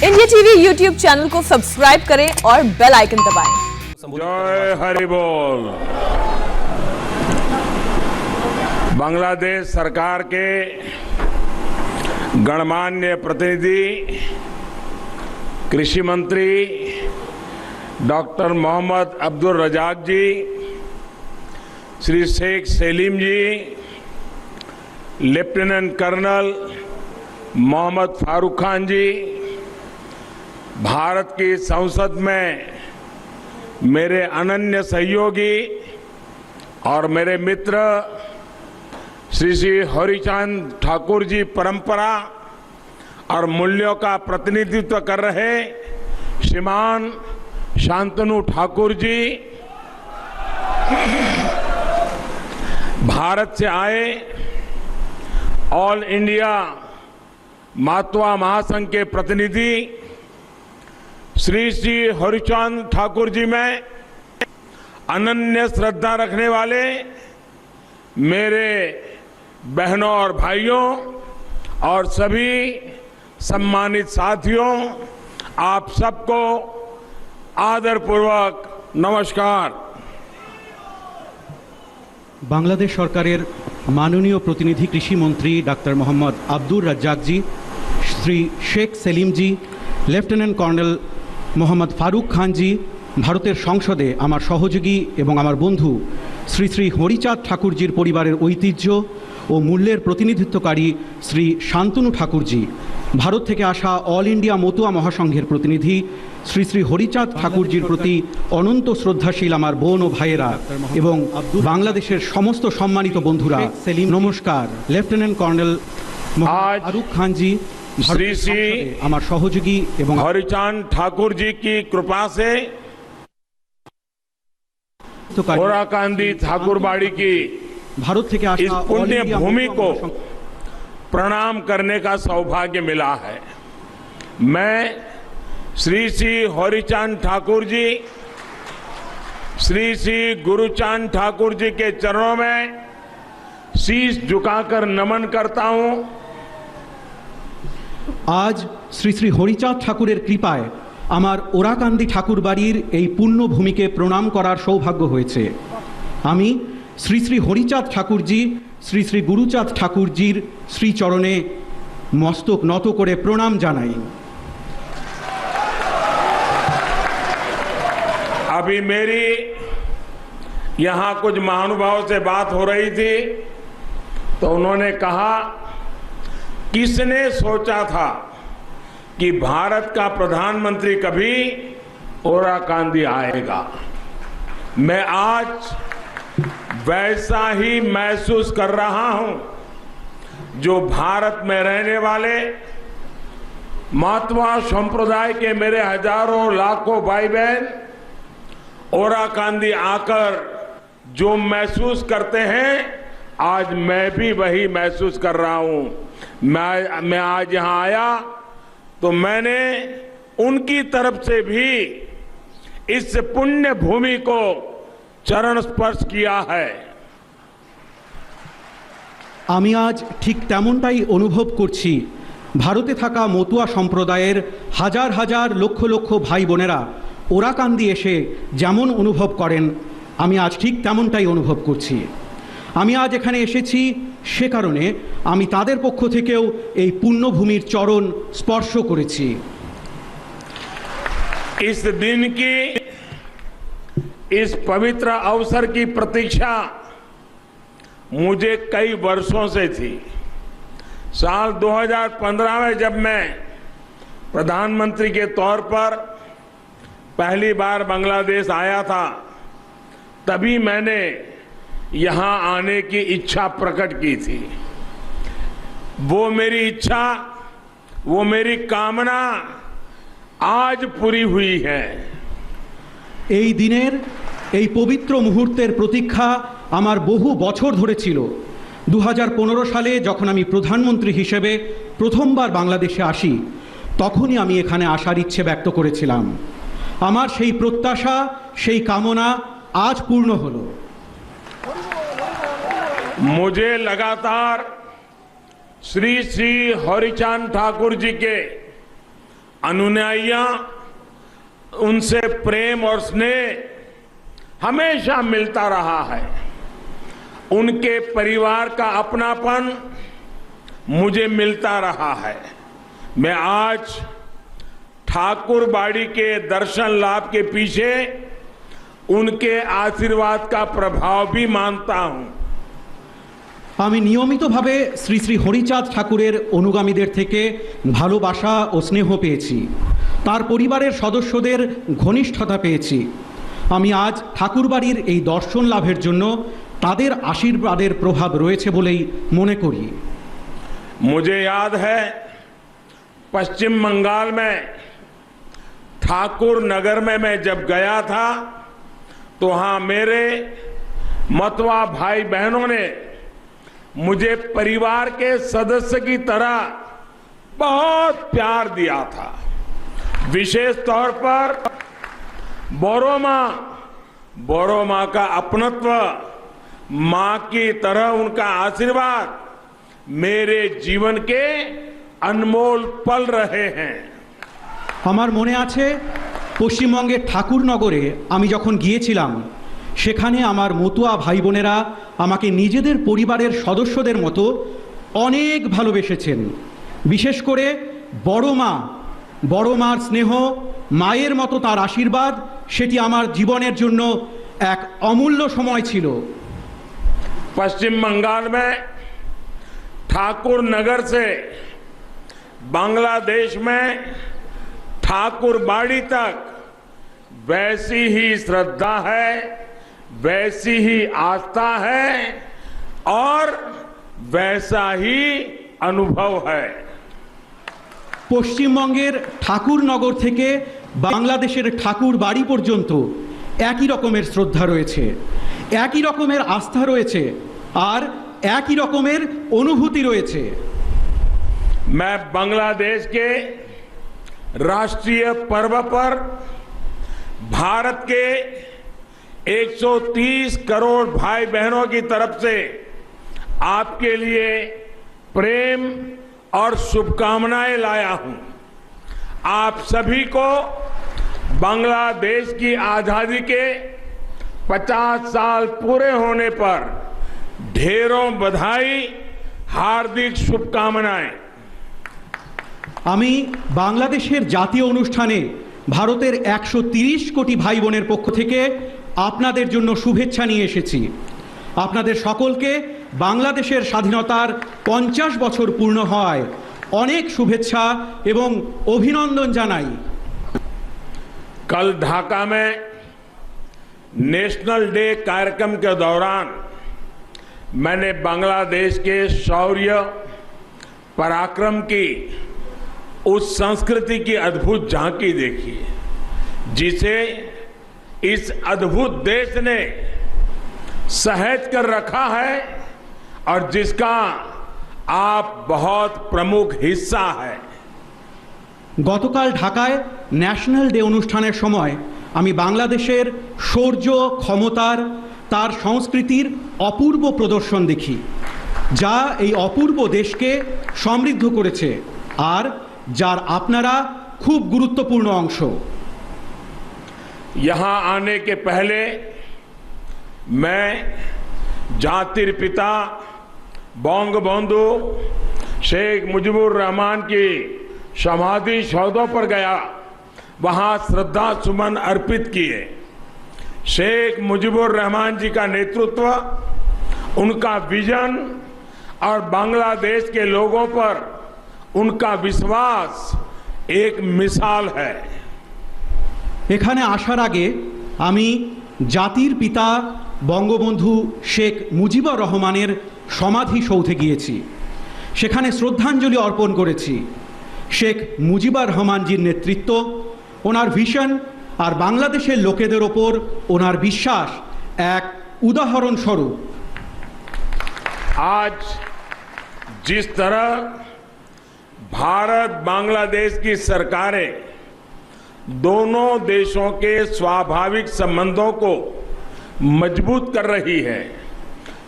India TV YouTube channel को subscribe करें और बेल आइकन दबाएं। जय हरि बोल। बांग्लादेश सरकार के गणमान्य प्रतिनिधि कृषि मंत्री डॉक्टर मोहम्मद अब्दुल रजाक जी, श्री शेख सेलीम जी, लेफ्टिनेंट कर्नल मोहम्मद फारूक खान जी, भारत की संसद में मेरे अनन्य सहयोगी और मेरे मित्र श्री श्री हरिचांद ठाकुर जी, परंपरा और मूल्यों का प्रतिनिधित्व कर रहे श्रीमान शांतनु ठाकुर जी, भारत से आए ऑल इंडिया मातवा महासंघ के प्रतिनिधि श्री श्री हरिचांद ठाकुर जी में अनन्य श्रद्धा रखने वाले मेरे बहनों और भाइयों और सभी सम्मानित साथियों, आप सबको आदरपूर्वक नमस्कार। बांग्लादेश सरकारेर माननीय प्रतिनिधि कृषि मंत्री डॉक्टर मोहम्मद अब्दुल रज्जाक जी, श्री शेख सेलीम जी, लेफ्टिनेंट कर्नल मोहम्मद फारूक खान जी, भारतेर संसदे आमार सहयोगी एवं आमार बंधु श्री श्री हरिचाँद ठाकुरजीर परिवारेर ऐतिह्य और मूल्येर प्रतिनिधित्वकारी श्री शांतनु ठाकुर जी, भारत थेके आसा ऑल इंडिया मतुआ महासंघेर प्रतिनिधि श्री श्री हरिचाँद ठाकुरजीर प्रति अनंत श्रद्धाशील आमार बोन और भाइयेरा एवं बांग्लादेशेर समस्त सम्मानित बंधुरा नमस्कार। लेफ्टिनेंट कर्नल फारूक खान जी, श्री श्री आमार सहयोगी एवं हरिचांद ठाकुर जी की कृपा से ओराकांदी ठाकुरबाड़ी की भारत থেকে আসা इस पुण्य भूमि को प्रणाम करने का सौभाग्य मिला है। मैं श्री श्री हरिचांद ठाकुर जी, श्री श्री गुरुचांद ठाकुर जी के चरणों में शीश झुकाकर नमन करता हूं। आज श्री श्री हरिचाँद ठाकुरेर कृपाय आमार ओराकांदी ठाकुर बाड़ीर এই পুণ্য ভূমিকে প্রণাম করার সৌভাগ্য হয়েছে। আমি শ্রী শ্রী হরিচাঁদ ঠাকুরজি, শ্রী শ্রী গুরুচাঁদ ঠাকুরজির শ্রীচরণে মস্তক নত করে প্রণাম জানাই। अभी मेरी यहाँ कुछ महानुभावों से बात हो रही थी तो उन्होंने कहा, किसने सोचा था कि भारत का प्रधानमंत्री कभी ओराकांदी आएगा। मैं आज वैसा ही महसूस कर रहा हूं जो भारत में रहने वाले मातवा संप्रदाय के मेरे हजारों लाखों भाई बहन ओराकांदी आकर जो महसूस करते हैं, आज मैं भी वही महसूस कर रहा हूं। मैं आज यहां आया तो मैंने उनकी तरफ से भी इस पुण्य भूमि को चरण स्पर्श किया है। আমি আজ ঠিক তেমনটাই অনুভব করছি। ভারতে থাকা মতুয়া সম্প্রদায়ের হাজার হাজার লক্ষ লক্ষ ভাই বোনেরা ওরাকান্দি এসে যেমন অনুভব করেন, আমি আজ ঠিক তেমনটাই অনুভব করছি। আমি আজ এখানে এসেছি সে কারণে আমি তাদের পক্ষ থেকেও এই পুণ্যভূমির চরণ স্পর্শ করেছি। इस दिन की, इस पवित्र अवसर की प्रतीक्षा मुझे कई वर्षों से थी। साल 2015 में जब मैं प्रधानमंत्री के तौर पर पहली बार बांग्लादेश आया था, तभी मैंने यहां आने की इच्छा प्रकट की थी। वो मेरी इच्छा, वो मेरी कामना आज पूरी हुई है। এই দিনের এই পবিত্র মুহূর্তের প্রতীক্ষা আমার বহু বছর ধরে ছিল। 2015 সালে যখন আমি প্রধানমন্ত্রী হিসেবে প্রথমবার বাংলাদেশে আসি, তখনই আমি এখানে আসার ইচ্ছে ব্যক্ত করেছিলাম। আমার সেই প্রত্যাশা, সেই কামনা আজ পূর্ণ হলো। मुझे लगातार श्री श्री हरिचांद ठाकुर जी के अनुयायियां उनसे प्रेम और स्नेह हमेशा मिलता रहा है। उनके परिवार का अपनापन मुझे मिलता रहा है। मैं आज ठाकुरबाड़ी के दर्शन लाभ के पीछे उनके आशीर्वाद का प्रभाव भी मानता हूं। আমি নিয়মিতভাবে শ্রী শ্রী হরিচাঁদ ঠাকুরের অনুগামীদের থেকে ভালোবাসা ও স্নেহ পেয়েছি, তার পরিবারের সদস্যদের ঘনিষ্ঠতা পেয়েছি। আমি আজ ঠাকুরবাড়ির এই দর্শন লাভের জন্য তাদের আশীর্বাদের প্রভাব রয়েছে বলেই মনে করি। मुझे याद है पश्चिम बंगाल में ठाकुर नगर में मैं जब गया था तो वहां मेरे मतवा भाई बहनों ने मुझे परिवार के सदस्य की तरह बहुत प्यार दिया था। विशेष तौर पर बोरो मां का अपनत्व, मां की तरह उनका आशीर्वाद मेरे जीवन के अनमोल पल रहे हैं। আমার মনে আছে পশ্চিমবঙ্গের ঠাকুরনগরে আমি যখন গিয়েছিলাম, সেখানে আমার মতুয়া ভাই বোনেরা আমাকে নিজেদের পরিবারের সদস্যদের মতো অনেক ভালোবেসেছেন। বিশেষ করে বড় মার স্নেহ, মায়ের মতো তার আশীর্বাদ, সেটি আমার জীবনের জন্য এক অমূল্য সময় ছিল। पश्चिम बंगाल में ठाकुर नगर से बांग्लादेश में ठाकुरबाड़ी तक वैसी ही श्रद्धा है, वैसी ही आस्था है और वैसा ही अनुभव है। পশ্চিমবঙ্গের ঠাকুরনগর থেকে বাংলাদেশের ঠাকুরবাড়ি পর্যন্ত একই রকমের শ্রদ্ধা রয়েছে, একই রকমের আস্থা রয়েছে আর একই রকমের অনুভূতি রয়েছে। मैं बांग्लादेश के राष्ट्रीय पर्व पर भारत के 130 करोड़ भाई बहनों की तरफ से आपके लिए प्रेम और शुभकामनाएं लाया हूं। आप सभी को बांग्लादेश की आजादी के 50 साल पूरे होने पर ढेरों बधाई, हार्दिक शुभकामनाएं। আমি বাংলাদেশের জাতীয় অনুষ্ঠানে ভারতের 130 কোটি ভাই বোনের পক্ষ থেকে আপনাদের জন্য শুভেচ্ছা নিয়ে এসেছি। আপনাদের সকলকে বাংলাদেশের স্বাধীনতার 50 বছর পূর্ণ হয় অনেক শুভেচ্ছা এবং অভিনন্দন জানাই। कल ढाका में नेशनल डे कार्यक्रम के दौरान मैंने बांग्लादेश के शौर्य पराक्रम की उस संस्कृति की अद्भुत झांकी देखी जिसे इस अद्भुत देश ने सहेज कर रखा है और जिसका आप बहुत प्रमुख हिस्सा है। গতকাল ঢাকায় ন্যাশনাল ডে অনুষ্ঠানের সময় আমি বাংলাদেশের শৌর্য, ক্ষমতার, তার সংস্কৃতির অপূর্ব প্রদর্শন দেখি, যা এই অপূর্ব দেশকে সমৃদ্ধ করেছে আর যার আপনারা খুব গুরুত্বপূর্ণ অংশ। यहां आने के पहले मैं जातिर पिता बंगबंधु शेख मुजीबुर रहमान की समाधि सौधों पर गया, वहां श्रद्धा सुमन अर्पित किए। शेख मुजीबुर रहमान जी का नेतृत्व, उनका विजन और बांग्लादेश के लोगों पर उनका विश्वास एक मिसाल है। এখানে আসার আগে আমি জাতির পিতা বঙ্গবন্ধু শেখ মুজিবুর রহমানের সমাধি সৌধে গিয়েছি, সেখানে শ্রদ্ধাঞ্জলি অর্পণ করেছি। শেখ মুজিবুর রহমানজির নেতৃত্ব, ওনার ভিশন আর বাংলাদেশের লোকেদের ওপর ওনার বিশ্বাস এক উদাহরণস্বরূপ। आज जिस तरह भारत बांग्लादेश की सरकारें दोनों देशों के स्वाभाविक संबंधों को मजबूत कर रही है,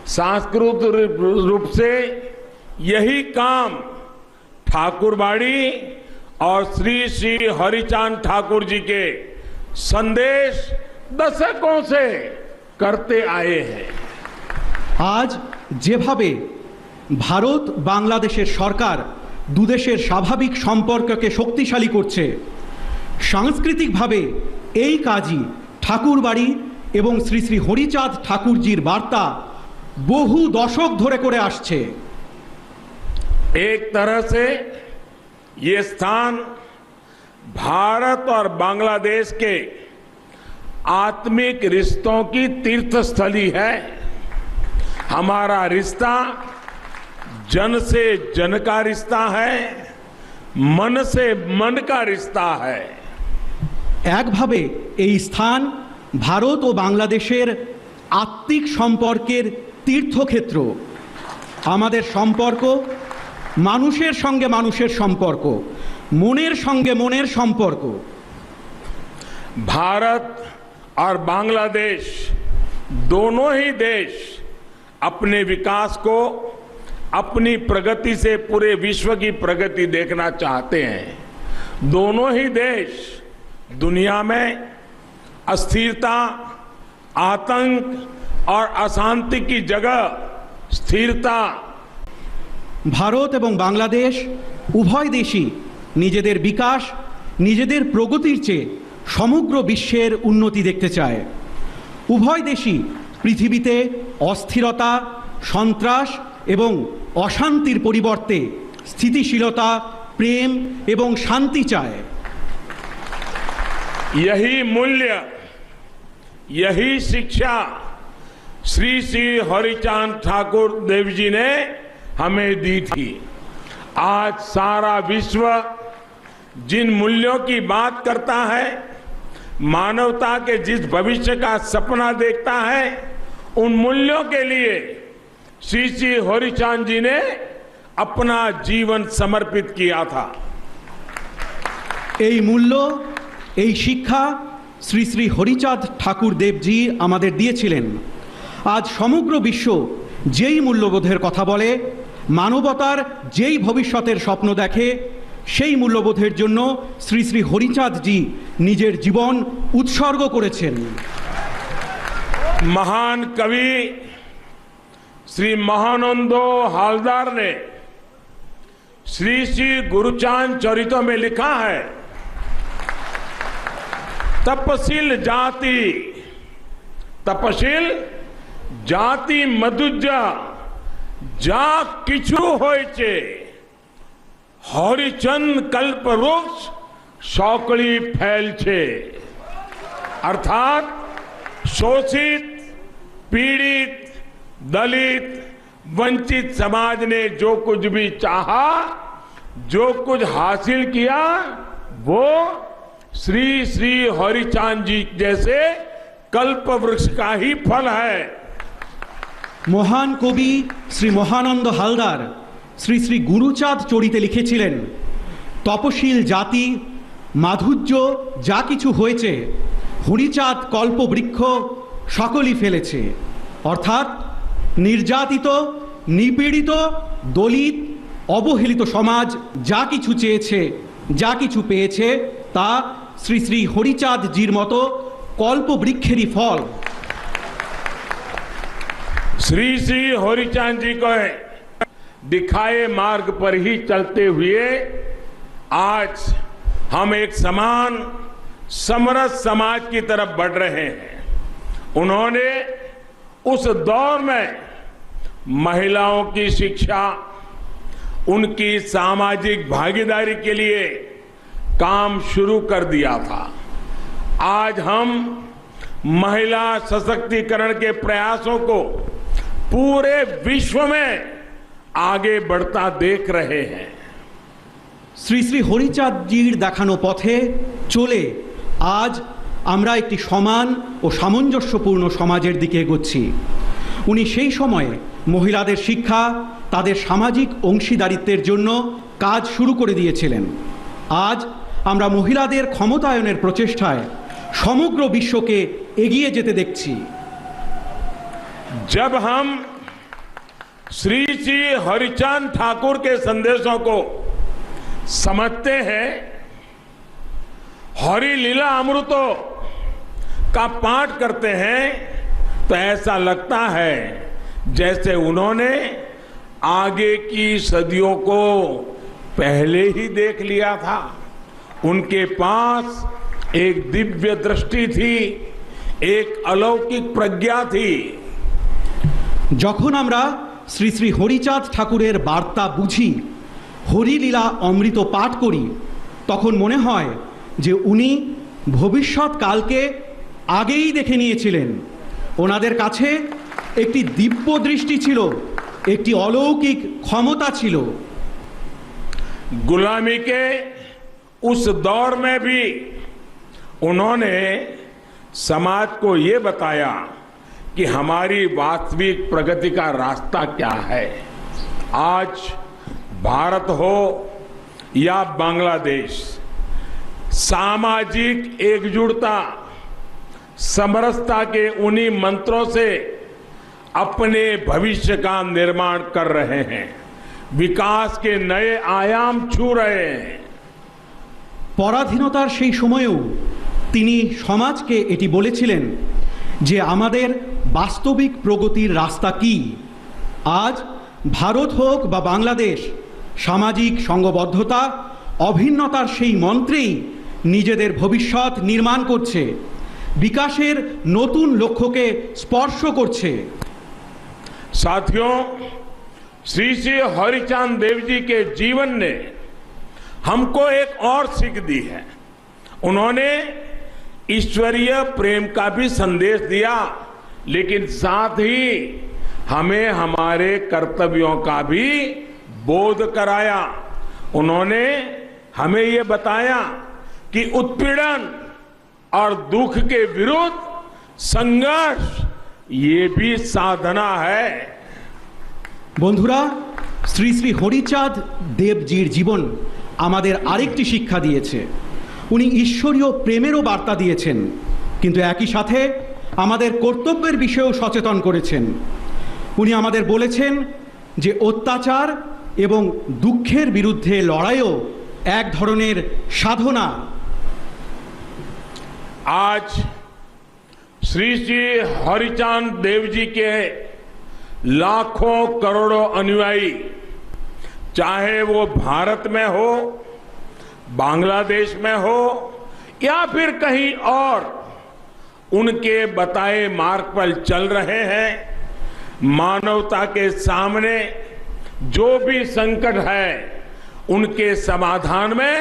सांस्कृतिक रूप से यही काम ठाकुरबाड़ी और श्री श्री हरिचांद ठाकुर जी के संदेश दशकों से करते आए हैं। আজ যেভাবে ভারত বাংলাদেশের সরকার দুদেশের স্বাভাবিক সম্পর্ককে শক্তিশালী করছে, সাংস্কৃতিকভাবে এই কাজই ঠাকুরবাড়ি এবং শ্রী শ্রী হরিচাঁদ ঠাকুরজির বার্তা বহু দশক ধরে করে আসছে। एक तरह से ये स्थान भारत और बांग्लादेश के आत्मिक रिश्तों की तीर्थस्थली है। हमारा रिश्ता जन से जन का रिश्ता है, मन से मन का रिश्ता है। একভাবে এই স্থান ভারত ও বাংলাদেশের আত্মিক সম্পর্কের তীর্থক্ষেত্র। আমাদের সম্পর্ক মানুষের সঙ্গে মানুষের সম্পর্ক, মনের সঙ্গে মনের সম্পর্ক। भारत और बांग्लादेश दोनों ही देश अपने विकास को अपनी प्रगति से पूरे विश्व की प्रगति देखना चाहते हैं। दोनों ही देश दुनिया में अस्थिरता, आतंक और अशांति की जगह स्थिरता। ভারত এবং বাংলাদেশ উভয় দেশই নিজেদের বিকাশ, নিজেদের প্রগতির চেয়ে সমগ্র বিশ্বের উন্নতি দেখতে চায়। উভয় দেশই পৃথিবীতে অস্থিরতা, সন্ত্রাস এবং অশান্তির পরিবর্তে স্থিতিশীলতা, প্রেম এবং শান্তি চায়। यही मूल्य, यही शिक्षा श्री श्री हरिचांद ठाकुर देव जी ने हमें दी थी। आज सारा विश्व जिन मूल्यों की बात करता है, मानवता के जिस भविष्य का सपना देखता है, उन मूल्यों के लिए श्री श्री हरिचांद जी ने अपना जीवन समर्पित किया था। এই মূল্য, এই শিক্ষা শ্রী শ্রী হরিচাঁদ ঠাকুর দেবজি আমাদের দিয়েছিলেন। আজ সমগ্র বিশ্ব যেই মূল্যবোধের কথা বলে, মানবতার যেই ভবিষ্যতের স্বপ্ন দেখে, সেই মূল্যবোধের জন্য শ্রী শ্রী হরিচাঁদজি নিজের জীবন উৎসর্গ করেছেন। महान कवि श्री महानंदो हालदार ने श्री श्री गुरुचांद चरितों में लिखा है, तपशील जाति मधुजा जा किछु होइचे, हरिचंद कल्प वृक्ष सौकड़ी फैल छे। अर्थात शोषित, पीड़ित, दलित, वंचित समाज ने जो कुछ भी चाहा, जो कुछ हासिल किया, वो श्री श्री हरिचांद जी जैसे कल्प वृक्ष का ही फल है। মহান কবি শ্রী মহানন্দ হালদার শ্রী শ্রী গুরুচাঁদ চরিতে লিখেছিলেন, তপশীল জাতি মাধুর্য যা কিছু হয়েছে, হরিচাঁদ কল্পবৃক্ষ সকলই ফেলেছে। অর্থাৎ নির্যাতিত, নিপীড়িত, দলিত, অবহেলিত সমাজ যা কিছু চেয়েছে, যা কিছু পেয়েছে, তা শ্রী শ্রী হরিচাঁদজির মতো কল্পবৃক্ষেরই ফল। श्री श्री हरिचांद जी को दिखाए मार्ग पर ही चलते हुए आज हम एक समान समरस समाज की तरफ बढ़ रहे हैं। उन्होंने उस दौर में महिलाओं की शिक्षा, उनकी सामाजिक भागीदारी के लिए काम शुरू कर दिया था। आज हम महिला सशक्तिकरण के प्रयासों को पूरे विश्व में आगे बढ़ता देख रहे हैं। শ্রী শ্রী হরিচাঁদজির দেখানো পথে চলে আজ আমরা একটি সমান ও সামঞ্জস্যপূর্ণ সমাজের দিকে এগোচ্ছি। উনি সেই সময়ে মহিলাদের শিক্ষা, তাদের সামাজিক অংশীদারিত্বের জন্য কাজ শুরু করে দিয়েছিলেন। আজ আমরা মহিলাদের ক্ষমতায়নের প্রচেষ্টায় সমগ্র বিশ্বকে এগিয়ে যেতে দেখছি। जब हम श्री श्री हरिचांद ठाकुर के संदेशों को समझते हैं हरि लीला अमृतो का पाठ करते हैं तो ऐसा लगता है जैसे उन्होंने आगे की सदियों को पहले ही देख लिया था। उनके पास एक दिव्य दृष्टि थी, एक अलौकिक प्रज्ञा थी। যখন আমরা শ্রী শ্রী হরিচাঁদ ঠাকুরের বার্তা বুঝি, হরিলীলা অমৃত পাঠ করি, তখন মনে হয় যে উনি ভবিষ্যৎকালকে আগেই দেখে নিয়েছিলেন। ওনাদের কাছে একটি দিব্য দৃষ্টি ছিল, একটি অলৌকিক ক্ষমতা ছিল। गुलामी के उस दौर में भी उन्होंने समाज को ये बताया कि हमारी वास्तविक प्रगति का रास्ता क्या है। आज भारत हो या बांग्लादेश, सामाजिक एकजुटता, समरसता के उन्हीं मंत्रों से अपने भविष्य का निर्माण कर रहे हैं, विकास के नए आयाम छू रहे हैं। পরাধীনতার সেই সময়েও তিনি সমাজকে এটি বলেছিলেন যে আমাদের বাস্তবিক প্রগতির রাস্তা কি। আজ ভারত হোক বা বাংলাদেশ, সামাজিক সংঘবদ্ধতা, অভিন্নতার সেই মন্ত্রেই নিজেদের ভবিষ্যৎ নির্মাণ করছে, বিকাশের নতুন লক্ষ্যকে স্পর্শ করছে। साथियों, श्री श्री हरिचांद देव जी के जीवन ने हमको एक और सीख दी है। उन्होंने ईश्वरीय प्रेम का भी संदेश दिया, लेकिन साथ ही हमें हमारे कर्तव्यों का भी बोध कराया। उन्होंने हमें ये बताया कि उत्पीड़न और दुख के विरुद्ध संघर्ष ये भी साधना है। বন্ধুরা, শ্রী শ্রী হরিচাঁদ দেবজির জীবন আমাদের আরেকটি শিক্ষা দিয়েছে। উনি ঈশ্বরীয় প্রেমেরও বার্তা দিয়েছেন, কিন্তু একই সাথে আমাদের কর্তব্যের বিষয়েও সচেতন করেছেন। উনি আমাদের বলেছেন যে অত্যাচার এবং দুঃখের বিরুদ্ধে লড়াইও এক ধরনের সাধনা। आज श्री श्री हरिचांद देव जी के लाखों करोड़ों अनुयायी, चाहे वो भारत में हो, बांग्लादेश में हो या फिर कहीं और, उनके बताए मार्ग पर चल रहे हैं। मानवता के सामने जो भी संकट है उनके समाधान में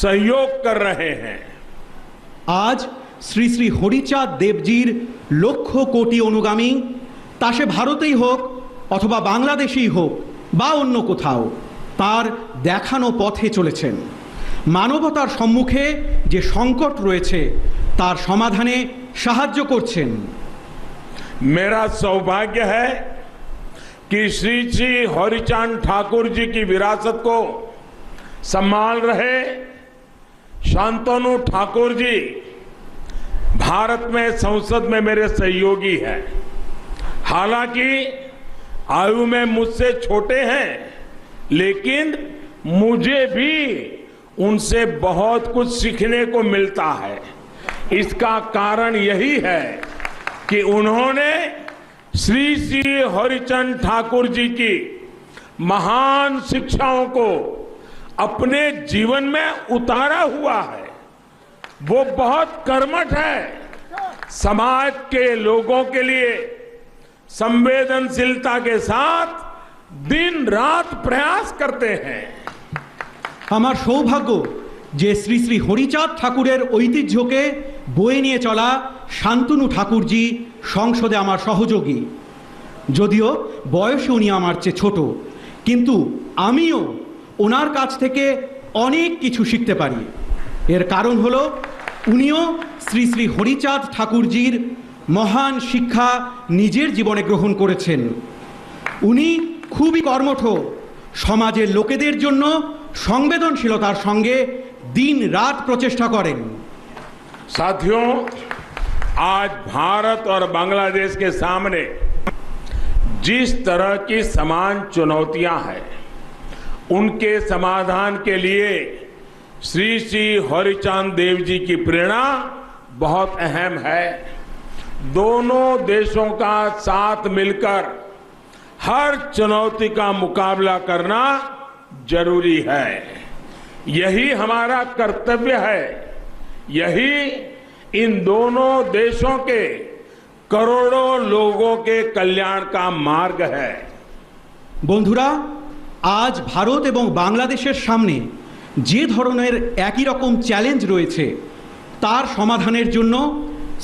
सहयोग कर रहे हैं। আজ শ্রী শ্রী হরিচাঁদ দেবজির লক্ষ কোটি অনুগামী, তা সে ভারতেই হোক অথবা বাংলাদেশেই হোক বা অন্য কোথাও, তার দেখানো পথে চলেছেন। মানবতার সম্মুখে যে সংকট রয়েছে তার সমাধানে সাহায্য করছেন। मेरा सौभाग्य है कि श्री श्री हरिचांद ठाकुर जी की विरासत को संभाल रहे शांतनु ठाकुर जी भारत में संसद में मेरे सहयोगी हैं। हालांकि आयु में मुझसे छोटे हैं, लेकिन मुझे भी उनसे बहुत कुछ सीखने को मिलता है। इसका कारण यही है कि उन्होंने श्री श्री हरिचंद ठाकुर जी की महान शिक्षाओं को अपने जीवन में उतारा हुआ है। वो बहुत कर्मठ है, समाज के लोगों के लिए संवेदनशीलता के साथ दिन रात प्रयास करते हैं। আমার সৌভাগ্য যে শ্রী শ্রী হরিচাঁদ ঠাকুরের ঐতিহ্যকে বয়ে নিয়ে চলা শান্তনু ঠাকুরজি সংসদে আমার সহযোগী। যদিও বয়সে উনি আমার চেয়ে ছোট, কিন্তু আমিও ওনার কাছ থেকে অনেক কিছু শিখতে পারি। এর কারণ হলো উনিও শ্রী শ্রী হরিচাঁদ ঠাকুরজির মহান শিক্ষা নিজের জীবনে গ্রহণ করেছেন। উনি খুবই কর্মঠ, সমাজের লোকেদের জন্য সংবেদনশীলতার সঙ্গে दिन रात प्रचेष्टा करें। साथियों, आज भारत और बांग्लादेश के सामने जिस तरह की समान चुनौतियां हैं, उनके समाधान के लिए श्री श्री हरिचांद देव जी की प्रेरणा बहुत अहम है। दोनों देशों का साथ मिलकर हर चुनौती का मुकाबला करना जरूरी है। यही हमारा कर्तव्य है। यही इन दोनों देशों के करोड़ों लोगों के कल्याण का मार्ग है। বন্ধুরা, আজ ভারত এবং বাংলাদেশের সামনে যে ধরনের একই রকম চ্যালেঞ্জ রয়েছে তার সমাধানের জন্য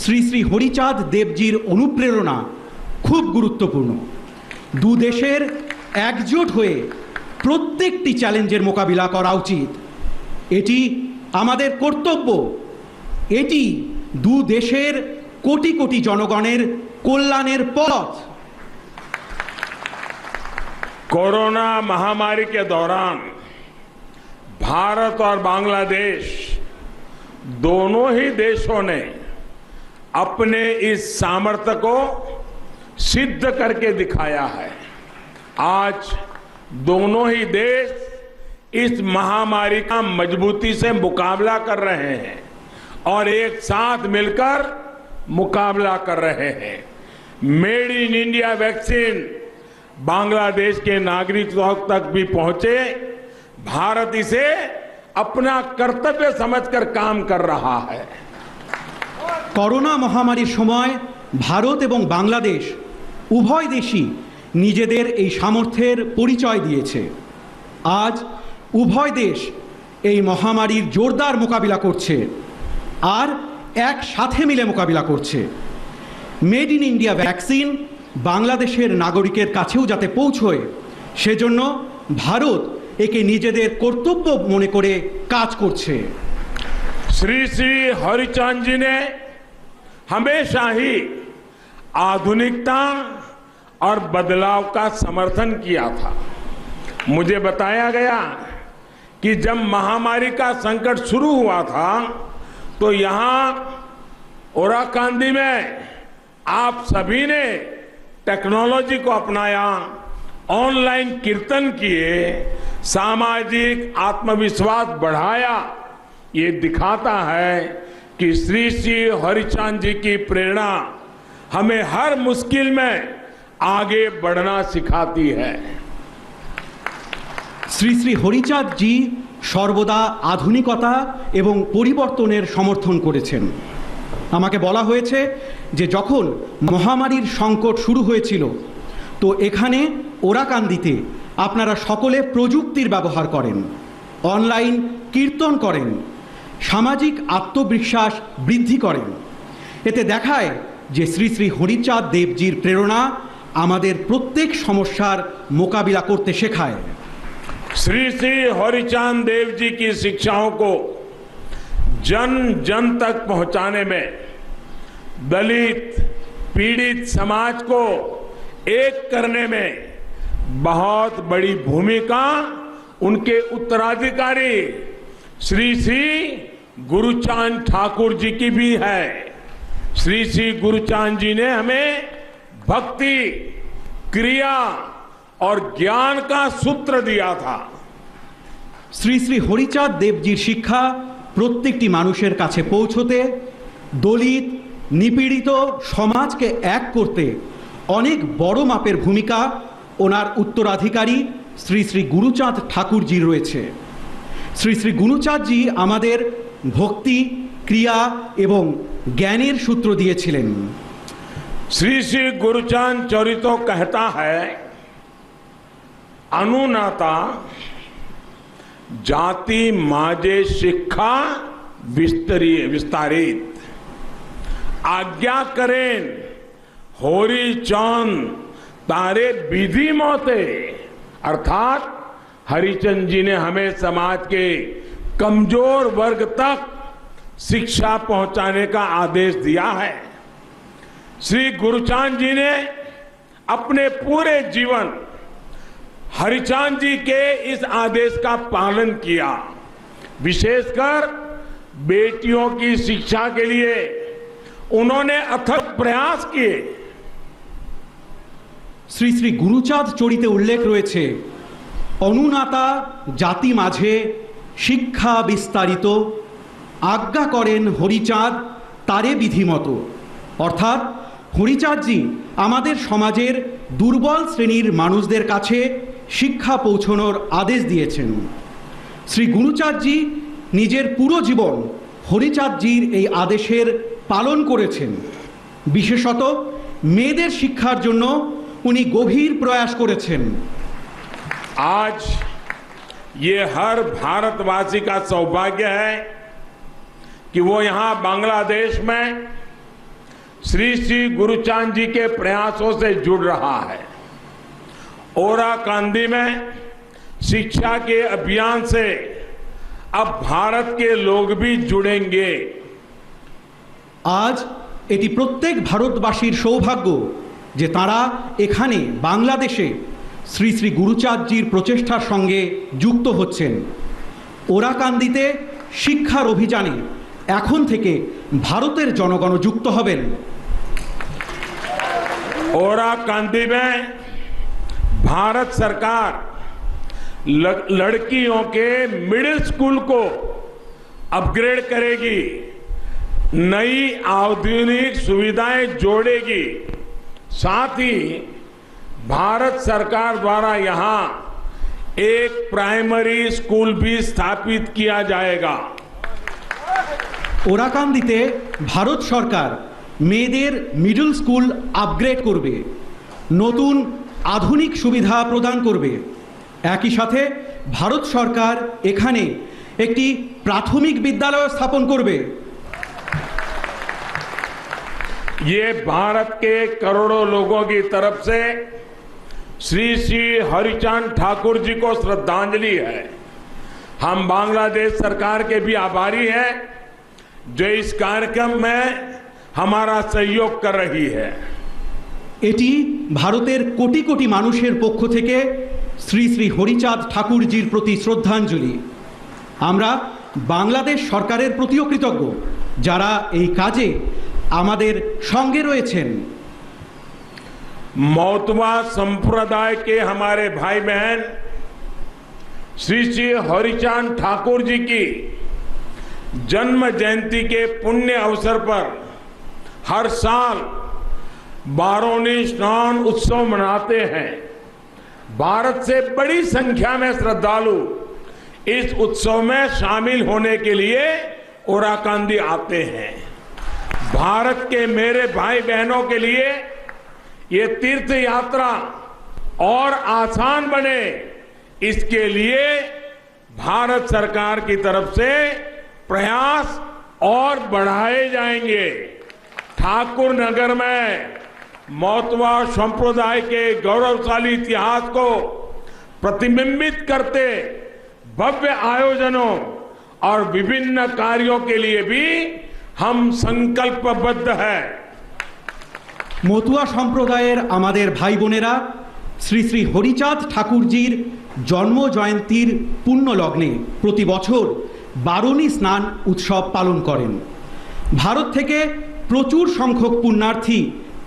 শ্রী শ্রী হরিচাঁদ দেবজির অনুপ্রেরণা খুব গুরুত্বপূর্ণ। দু দেশের একজোট হয়ে প্রত্যেকটি চ্যালেঞ্জের মোকাবিলা করা উচিত। এটি আমাদের কর্তব্য। এটি দু দেশের কোটি কোটি জনগণের কল্যাণের পথ। कोरोना महामारी के दौरान भारत और बांग्लादेश दोनों ही देशों ने अपने इस सामर्थ्य को सिद्ध करके दिखाया है। आज दोनों ही देश इस महामारी का मजबूती से मुकाबला कर रहे हैं और एक साथ मिलकर मुकाबला कर रहे हैं। Made in India vaccine Bangladesh के नागरिकों तक भी पहुंचे। भारत इसे अपना कर्तव्य समझकर काम कर रहा है। করোনা মহামারীর সময় ভারত এবং বাংলাদেশ উভয় দেশই নিজেদের এই সামর্থ্যের পরিচয় দিয়েছে। আজ উভয় দেশ এই মহামারীর জোরদার মোকাবিলা করছে আর একসাথে মিলে মোকাবিলা করছে। মেড ইন ইন্ডিয়া ভ্যাকসিন বাংলাদেশের নাগরিকের কাছেও যাতে পৌঁছয় সেজন্য ভারত একে নিজেদের কর্তব্য মনে করে কাজ করছে। श्री श्री हरिचांद जी ने हमेशा ही आधुनिकता और बदलाव का समर्थन किया था। मुझे बताया गया कि जब महामारी का संकट शुरू हुआ था तो यहाँ ओराकांदी में आप सभी ने टेक्नोलॉजी को अपनाया, ऑनलाइन कीर्तन किए, सामाजिक आत्मविश्वास बढ़ाया। ये दिखाता है कि श्री श्री हरिचांद जी की प्रेरणा हमें हर मुश्किल में आगे बढ़ना सिखाती है। শ্রী শ্রী হরিচাঁদ জি সর্বদা আধুনিকতা এবং পরিবর্তনের সমর্থন করেছেন। আমাকে বলা হয়েছে যে যখন মহামারীর সংকট শুরু হয়েছিল তো এখানে ওরাকান্দিতে আপনারা সকলে প্রযুক্তির ব্যবহার করেন, অনলাইন কীর্তন করেন, সামাজিক আত্মবিশ্বাস বৃদ্ধি করেন। এতে দেখায় যে শ্রী শ্রী হরিচাঁদ দেবজির প্রেরণা আমাদের প্রত্যেক সমস্যার মোকাবিলা করতে শেখায়। श्री श्री हरिचांद देव जी की शिक्षाओं को जन जन तक पहुंचाने में दलित पीड़ित समाज को एक करने में बहुत बड़ी भूमिका उनके उत्तराधिकारी श्री श्री गुरुचांद ठाकुर जी की भी है। श्री श्री गुरुचांद जी ने हमें भक्ति, क्रिया और ज्ञान का सूत्र दिया था। শ্রী শ্রী হরিচাঁদ দেবজির শিক্ষা প্রত্যেকটি মানুষের কাছে পৌঁছতে, দলিত নিপীড়িত সমাজকে এক করতে অনেক বড় মাপের ভূমিকা ওনার উত্তরাধিকারী শ্রী শ্রী গুরুচাঁদ ঠাকুরজি রয়েছে। শ্রী শ্রী গুরুচাঁদজি আমাদের ভক্তি, ক্রিয়া এবং জ্ঞানের সূত্র দিয়েছিলেন। श्री श्री गुरुचांद चरितो कहता है, अनुनाता जाति माजे शिक्षा विस्तारित आज्ञा करें होरी चांद तारे विधि मोते। अर्थात हरिचंद जी ने हमें समाज के कमजोर वर्ग तक शिक्षा पहुंचाने का आदेश दिया है। श्री गुरुचांद जी ने अपने पूरे जीवन हरिचांद जी के इस आदेश का पालन किया। विशेषकर बेटियों की शिक्षा के लिए उन्होंने अथक प्रयास किए। শ্রী শ্রী গুরুচাঁদ চরিতে উল্লেখ রয়েছে, অনুনাতা জাতি মাঝে শিক্ষা বিস্তারিত আজ্ঞা করেন হরিচাঁদ তারে বিধিমতো। অর্থাৎ হরিচাঁদজি আমাদের সমাজের দুর্বল শ্রেণীর মানুষদের কাছে শিক্ষা পৌঁছানোর আদেশ দিয়েছেন। শ্রী গুরুচাঁদজি নিজের পুরো জীবন হরিচাঁদজির এই আদেশের পালন করেছেন। বিশেষত মেয়েদের শিক্ষার জন্য উনি গভীর প্রয়াস করেছেন। आज ये हर भारतवासी का सौभाग्य है कि वो यहाँ बांग्लादेश में श्री श्री गुरुचांद जी के प्रयासों से जुड़ रहा है। ओराकांदी में शिक्षा के अभियान से अब भारत के लोग भी जुड़ेंगे। আজ এটি প্রত্যেক ভারতবাসীর সৌভাগ্য যে তারা এখানে বাংলাদেশে শ্রী শ্রী গুরুচাঁদজির প্রচেষ্টার সঙ্গে যুক্ত হচ্ছেন। ওরাকান্দিতে শিক্ষার অভিযানে এখন থেকে ভারতের জনগণ যুক্ত হবেন। ओराकांदी में भारत सरकार लड़कियों के मिडिल स्कूल को अपग्रेड करेगी, नई आधुनिक सुविधाएं जोड़ेगी। साथ ही भारत सरकार द्वारा यहां एक प्राइमरी स्कूल भी स्थापित किया जाएगा। ওরাকান্দিতে ভারত সরকার মেয়েদের মিডল স্কুল আপগ্রেড করবে, নতুন আধুনিক সুবিধা প্রদান করবে। একই সাথে ভারত সরকার এখানে একটি প্রাথমিক বিদ্যালয় স্থাপন করবে। ये भारत के करोड़ों लोगों की तरफ से श्री श्री हरिचांद ठाकुर जी को श्रद्धांजलि है। हम बांग्लादेश सरकार के भी आभारी हैं जो इस कार्यक्रम में हमारा सहयोग कर रही है। এটি ভারতের কোটি কোটি মানুষের পক্ষ থেকে শ্রী শ্রী হরিচাঁদ ঠাকুরজির প্রতি শ্রদ্ধাঞ্জলি। আমরা বাংলাদেশ সরকারের প্রতিও কৃতজ্ঞ যারা এই কাজে আমাদের সঙ্গে রয়েছেন। मौतवा संप्रदाय के हमारे भाई बहन श्री श्री हरिचांद ठाकुर जी की जन्म जयंती के पुण्य अवसर पर हर साल बारोनी स्नान उत्सव मनाते हैं। भारत से बड़ी संख्या में श्रद्धालु इस उत्सव में शामिल होने के लिए ओराकांदी आते हैं। भारत के मेरे भाई बहनों के लिए ये तीर्थ यात्रा और आसान बने, इसके लिए भारत सरकार की तरफ से प्रयास और बढ़ाए जाएंगे। ठाकुर नगर में मौतवा संप्रदाय के गौरवशाली इतिहास को प्रतिबिंबित करते भव्य आयोजनों और विभिन्न कार्यों के लिए भी हम संकल्पबद्ध हैं। মতুয়া সম্প্রদায়ের আমাদের ভাই বোনেরা শ্রী শ্রী হরিচাঁদ ঠাকুরজির জন্ম জয়ন্তীর পুণ্য লগ্নে প্রতি বছর বারুণী স্নান উৎসব পালন করেন। ভারত থেকে প্রচুর সংখ্যক পুণ্যার্থী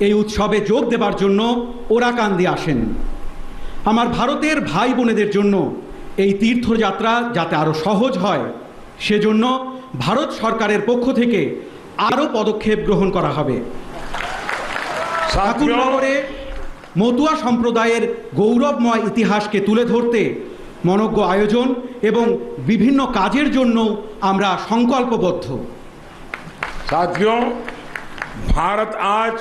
এই উৎসবে যোগ দেবার জন্য ওরাকান্দি আসেন। আমার ভারতের ভাই বোনেদের জন্য এই তীর্থযাত্রা যাতে আরও সহজ হয় সেজন্য ভারত সরকারের পক্ষ থেকে আরও পদক্ষেপ গ্রহণ করা হবে। ঠাকুরনগরে মতুয়া সম্প্রদায়ের গৌরবময় ইতিহাসকে তুলে ধরতে মনজ্ঞ আয়োজন এবং বিভিন্ন কাজের জন্য আমরা সংকল্পবদ্ধ। साथियों, भारत आज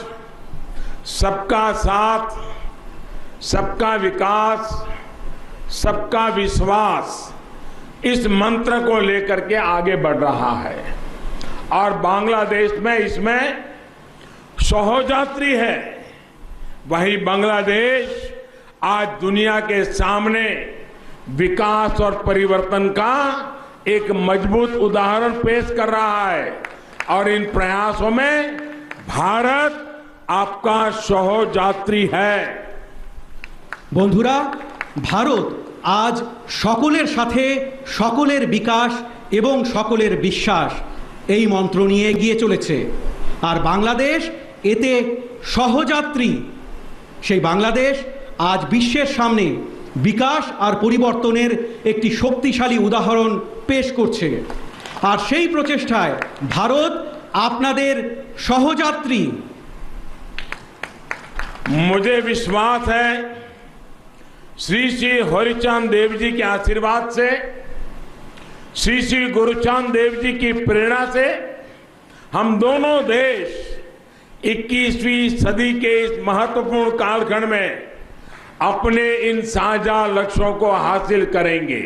सबका साथ, सबका विकास, सबका विश्वास इस मंत्र को लेकर के आगे बढ़ रहा है और बांग्लादेश में इसमें सहोजात्री है। वही बांग्लादेश आज दुनिया के सामने विकास और परिवर्तन का एक मजबूत उदाहरण पेश कर रहा है और इन प्रयासों में भारत आपका सहोजात्री है। বন্ধুরা, ভারত আজ সকলের সাথে সকলের বিকাশ এবং সকলের বিশ্বাস এই মন্ত্র নিয়ে এগিয়ে চলেছে আর বাংলাদেশ এতে সহযাত্রী। সেই বাংলাদেশ আজ বিশ্বের সামনে বিকাশ আর পরিবর্তনের একটি শক্তিশালী উদাহরণ পেশ করছে। আর সেই প্রচেষ্টায় ভারত আপনাদের সহযাত্রী। मुझे विश्वास है श्री श्री हरिचांद देव जी के आशीर्वाद से, श्री श्री गुरुचांद देव जी की प्रेरणा से हम दोनों देश 21वीं सदी के इस महत्वपूर्ण कालखंड में अपने इन साझा लक्ष्यों को हासिल करेंगे।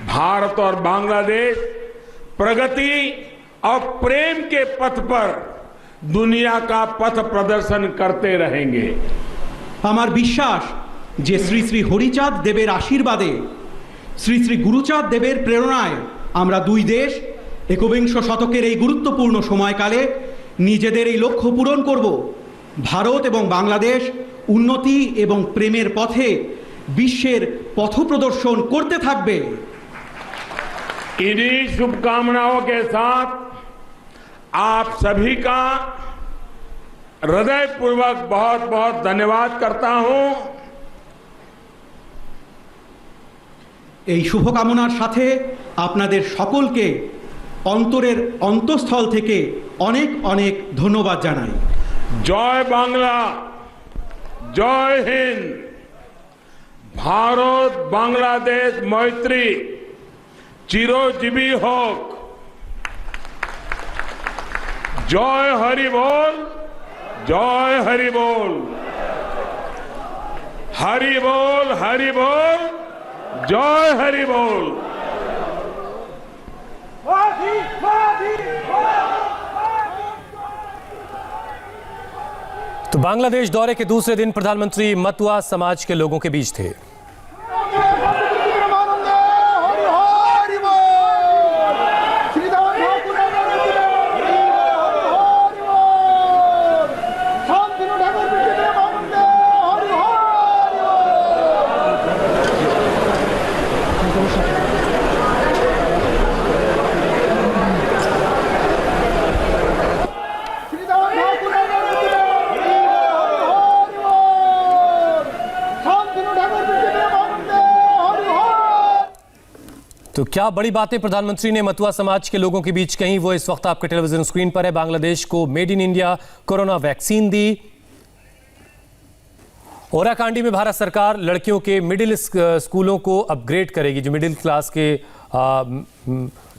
भारत और बांग्लादेश प्रगति और प्रेम के पथ पर दुनिया का पथ प्रदर्शन करते रहेंगे। আমার বিশ্বাস যে শ্রী শ্রী হরিচাঁদ দেবের আশীর্বাদে, শ্রী শ্রী গুরুচাঁদ দেবের প্রেরণায় আমরা দুই দেশ একবিংশ শতকের এই গুরুত্বপূর্ণ সময়কালে নিজেদের এই লক্ষ্য পূরণ করব। ভারত এবং বাংলাদেশ উন্নতি এবং প্রেমের পথে বিশ্বের পথপ্রদর্শন করতে থাকবে। इन्हीं शुभकामनाओं के साथ आप सभी का हृदयपूर्वक बहुत बहुत धन्यवाद करता हूं। এই শুভকামনার সাথে আপনাদের সকলকে অন্তরের অন্তঃস্থল থেকে অনেক অনেক ধন্যবাদ জানাই। জয় বাংলা, জয় হিন্দ। ভারত বাংলাদেশ মৈত্রী চিরজীবী হোক। জয় হরি বল, জয় হরি বল, হরি বল, হরি বল, জয় হরি বল। तो बांग्लादेश दौरे के दूसरे दिन प्रधानमंत्री मतुआ समाज के लोगों के बीच थे। तो क्या बड़ी बातें प्रधानमंत्री ने मतुआ समाज के लोगों के बीच कहीं, वो इस वक्त आपके टेलीविजन स्क्रीन पर है। बांग्लादेश को made in India corona vaccine दी। ओराकांडी में भारत सरकार लड़कियों के मिडिल स्कूलों को अपग्रेड करेगी। जो मिडिल क्लास के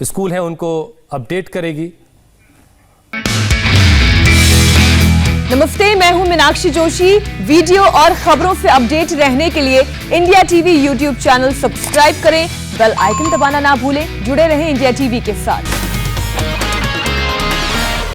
स्कूल हैं उनको अपडेट करेगी। नमस्ते, मैं हूं मीनाक्षी जोशी। वीडियो और खबरों से अपडेट रहने के लिए India TV YouTube channel subscribe करें, बेल आइकन दबाना ना भूलें। जुड़े रहें इंडिया टीवी के साथ।